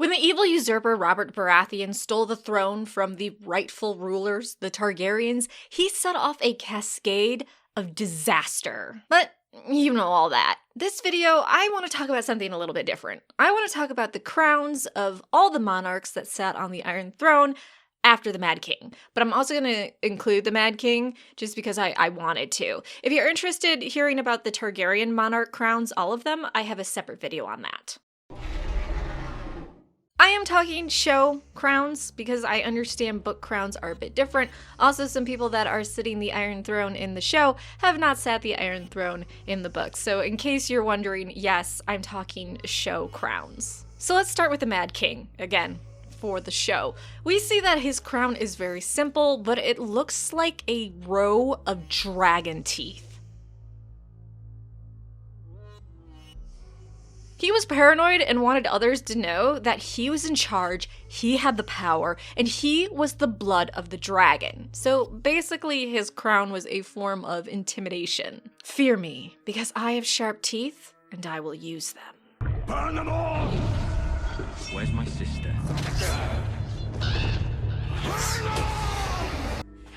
When the evil usurper Robert Baratheon stole the throne from the rightful rulers, the Targaryens, he set off a cascade of disaster. But you know all that. This video, I want to talk about something a little bit different. I want to talk about the crowns of all the monarchs that sat on the Iron Throne after the Mad King. But I'm also going to include the Mad King just because I wanted to. If you're interested in hearing about the Targaryen monarch crowns, all of them, I have a separate video on that. I am talking show crowns because I understand book crowns are a bit different. Also, some people that are sitting the Iron Throne in the show have not sat the Iron Throne in the book. So in case you're wondering, yes, I'm talking show crowns. So let's start with the Mad King, again, for the show. We see that his crown is very simple, but it looks like a row of dragon teeth. He was paranoid and wanted others to know that he was in charge, he had the power, and he was the blood of the dragon. So basically his crown was a form of intimidation. Fear me, because I have sharp teeth, and I will use them. Burn them all! Where's my sister?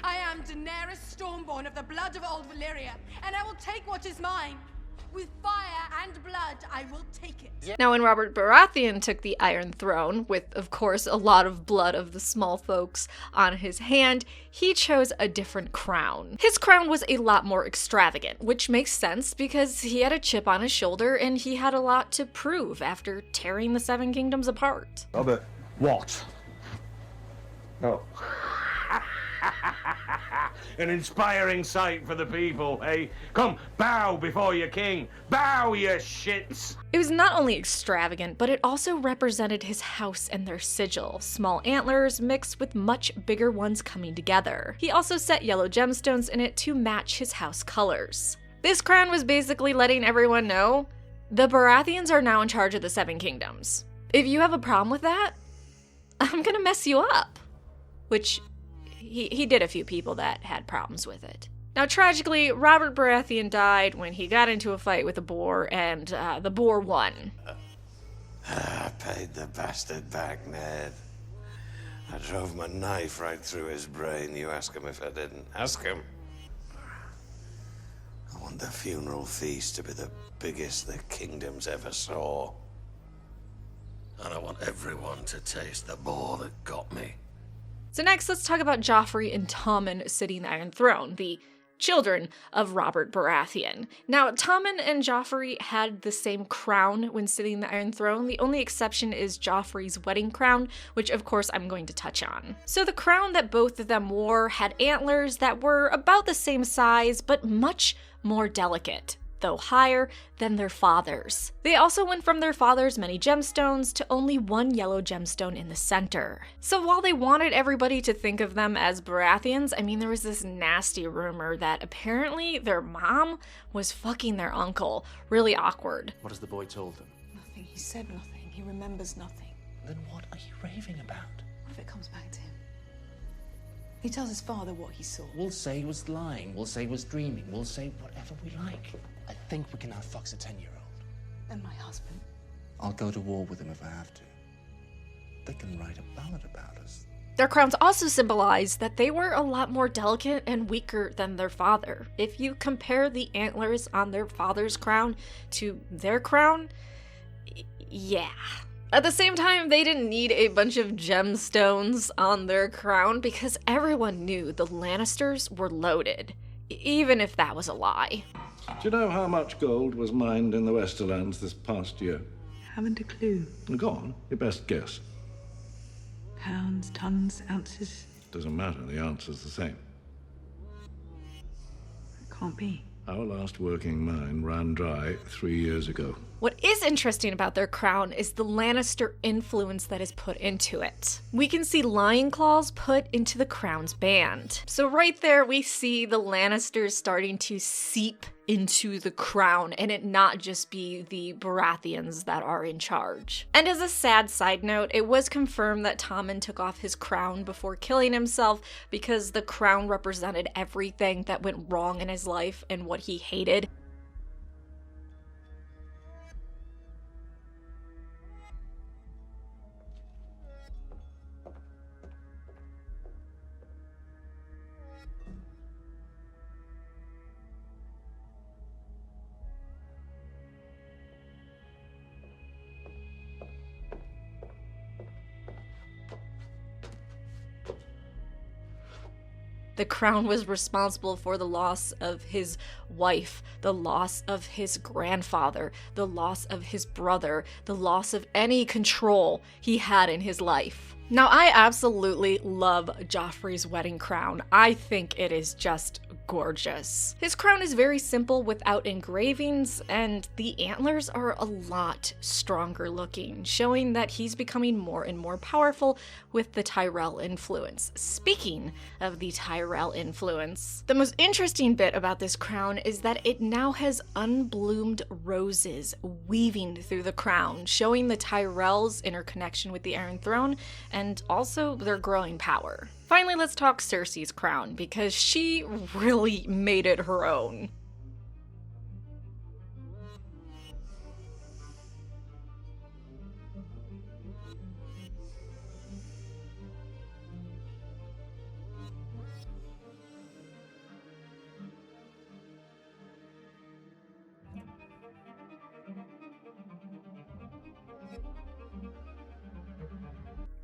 I am Daenerys Stormborn of the blood of old Valyria, and I will take what is mine. With fire and blood, I will take it. Now, when Robert Baratheon took the Iron Throne, with, of course, a lot of blood of the small folks on his hand, he chose a different crown. His crown was a lot more extravagant, which makes sense because he had a chip on his shoulder and he had a lot to prove after tearing the Seven Kingdoms apart. Robert, what? Oh. An inspiring sight for the people, eh? Come, bow before your king. Bow, you shits! It was not only extravagant, but it also represented his house and their sigil, small antlers mixed with much bigger ones coming together. He also set yellow gemstones in it to match his house colors. This crown was basically letting everyone know the Baratheons are now in charge of the Seven Kingdoms. If you have a problem with that, I'm gonna mess you up. Which he did a few people that had problems with it. Now, tragically, Robert Baratheon died when he got into a fight with a boar, and the boar won. I paid the bastard back, Ned. I drove my knife right through his brain. You ask him if I didn't. Ask him. I want the funeral feast to be the biggest the kingdoms ever saw. And I want everyone to taste the boar that got me. So next, let's talk about Joffrey and Tommen sitting the Iron Throne, the children of Robert Baratheon. Now, Tommen and Joffrey had the same crown when sitting the Iron Throne. The only exception is Joffrey's wedding crown, which of course I'm going to touch on. So the crown that both of them wore had antlers that were about the same size, but much more delicate, though higher than their father's. They also went from their father's many gemstones to only one yellow gemstone in the center. So while they wanted everybody to think of them as Baratheons, I mean, there was this nasty rumor that apparently their mom was fucking their uncle. Really awkward. What has the boy told them? Nothing. He said nothing. He remembers nothing. Then what are you raving about? What if it comes back to him? He tells his father what he saw. We'll say he was lying. We'll say he was dreaming. We'll say whatever we like. I think we can outfox a 10-year-old. And my husband. I'll go to war with him if I have to. They can write a ballad about us. Their crowns also symbolize that they were a lot more delicate and weaker than their father. If you compare the antlers on their father's crown to their crown, yeah. At the same time, they didn't need a bunch of gemstones on their crown because everyone knew the Lannisters were loaded, even if that was a lie. Do you know how much gold was mined in the Westerlands this past year? Haven't a clue. Go on, your best guess. Pounds, tons, ounces? Doesn't matter, the answer's the same. It can't be. Our last working mine ran dry 3 years ago. What is interesting about their crown is the Lannister influence that is put into it. We can see lion claws put into the crown's band. So right there we see the Lannisters starting to seep into the crown and it not just be the Baratheons that are in charge. And as a sad side note, it was confirmed that Tommen took off his crown before killing himself because the crown represented everything that went wrong in his life and what he hated. The crown was responsible for the loss of his wife, the loss of his grandfather, the loss of his brother, the loss of any control he had in his life. Now, I absolutely love Joffrey's wedding crown. I think it is just gorgeous. His crown is very simple without engravings, and the antlers are a lot stronger looking, showing that he's becoming more and more powerful with the Tyrell influence. Speaking of the Tyrell influence, the most interesting bit about this crown is that it now has unbloomed roses weaving through the crown, showing the Tyrells' interconnection with the Iron Throne and also their growing power. Finally, let's talk Cersei's crown, because she really made it her own.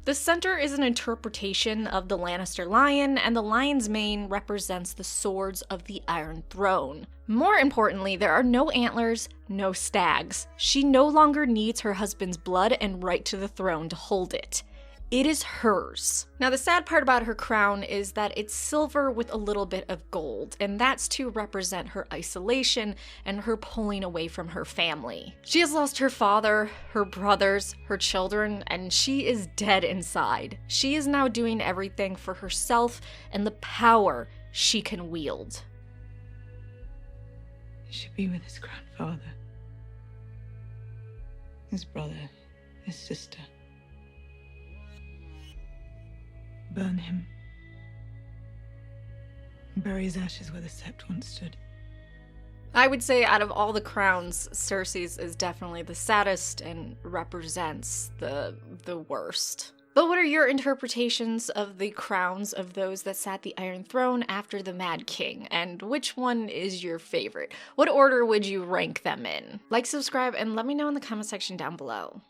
The center is an interpretation of the Lannister lion, and the lion's mane represents the swords of the Iron Throne. More importantly, there are no antlers, no stags. She no longer needs her husband's blood and right to the throne to hold it. It is hers. Now, the sad part about her crown is that it's silver with a little bit of gold, and that's to represent her isolation and her pulling away from her family. She has lost her father, her brothers, her children, and she is dead inside. She is now doing everything for herself and the power she can wield. He should be with his grandfather, his brother, his sister. Burn him. Bury his ashes where the sept once stood. I would say out of all the crowns, Cersei's is definitely the saddest and represents the worst. But what are your interpretations of the crowns of those that sat the Iron Throne after the Mad King? And which one is your favorite? What order would you rank them in? Like, subscribe, and let me know in the comment section down below.